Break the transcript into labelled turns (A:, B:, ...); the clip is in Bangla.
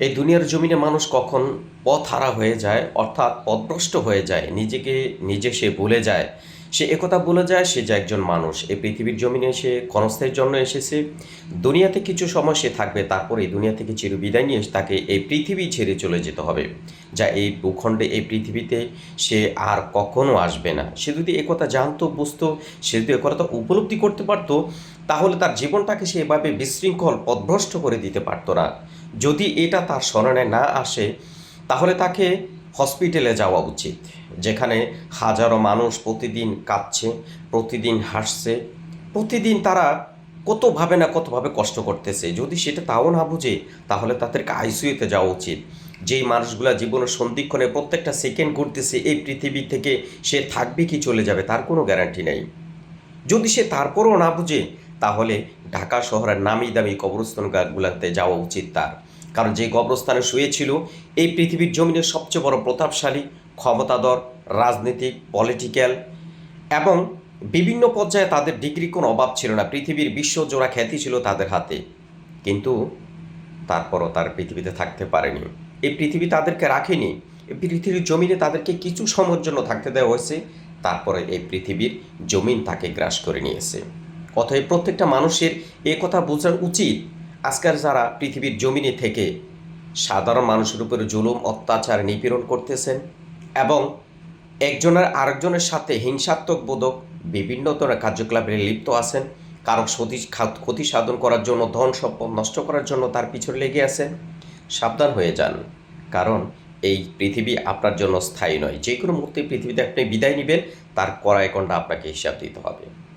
A: এই দুনিয়ার জমিনে মানুষ কখন পথহারা হয়ে যায়, অর্থাৎ পথভ্রষ্ট হয়ে যায়, নিজেকে নিজে সে ভুলে যায়। সে একথা ভুলে যায় সে যে একজন মানুষ। এই পৃথিবীর জমিনে সে ক্ষণস্থায়ীর জন্য এসেছে। দুনিয়াতে কিছু সময় সে থাকবে, তারপরে এই দুনিয়া থেকে চিরবিদায় নিয়ে তাকে এই পৃথিবী ছেড়ে চলে যেতে হবে। যা এই ভূখণ্ডে, এই পৃথিবীতে সে আর কখনো আসবে না। সে যদি একথা জানতো, বুঝতো, সে যদি একথা উপলব্ধি করতে পারতো, তাহলে তার জীবনটাকে সে এভাবে বিশৃঙ্খল পথভ্রষ্ট করে দিতে পারতো না। যদি এটা তার স্মরণে না আসে, তাহলে তাকে হসপিটালে যাওয়া উচিত, যেখানে হাজারো মানুষ প্রতিদিন কাঁদছে, প্রতিদিন হাসছে, প্রতিদিন তারা কতভাবে না কতভাবে কষ্ট করতেছে। যদি সেটা তাও না বুঝে, তাহলে তাদেরকে আইসিইউতে যাওয়া উচিত। যেই মানুষগুলা জীবনের সন্ধিক্ষণে প্রত্যেকটা সেকেন্ড ঘুরতেছে এই পৃথিবী থেকে, সে থাকবে কি চলে যাবে তার কোনো গ্যারান্টি নেই। যদি সে তারপরও না বুঝে, তাহলে ঢাকা শহরের নামি দামি কবরস্থানগুলোতে যাওয়া উচিত তার। কারণ যে কবরস্থানে শুয়েছিল এই পৃথিবীর জমিনের সবচেয়ে বড় প্রতাপশালী, ক্ষমতাধর, রাজনীতিক, পলিটিক্যাল এবং বিভিন্ন পর্যায়ে তাদের ডিগ্রি কোনো অভাব ছিল না। পৃথিবীর বিশ্বজোড়া খ্যাতি ছিল তাদের হাতে। কিন্তু তারপরও তার পৃথিবীতে থাকতে পারেনি। এই পৃথিবী তাদেরকে রাখেনি। এই পৃথিবীর জমিনে তাদেরকে কিছু সময়ের জন্য থাকতে দেওয়া হয়েছে, তারপরে এই পৃথিবীর জমিন তাকে গ্রাস করে নিয়েছে। অতএব প্রত্যেকটা মানুষের এ কথা বোঝা উচিত। আজকাল যারা পৃথিবীর জমিনে থেকে সাধারণ মানুষের উপরে জুলুম, অত্যাচার, নিপীড়ন করতেছেন এবং একজনের আরেকজনের সাথে হিংসাত্মক বোধক বিভিন্ন ধরনের কার্যকলাপে লিপ্ত আছেন, কারো ক্ষতি সাধন করার জন্য, ধন সম্পদ নষ্ট করার জন্য তার পিছনে লেগে আছেন, সাবধান হয়ে যান। কারণ এই পৃথিবী আপনার জন্য স্থায়ী নয়। যে কোনো মুহূর্তে পৃথিবীতে আপনি বিদায় নেবেন, তার কড়াই কণ্ঠা আপনাকে হিসাব দিতে হবে।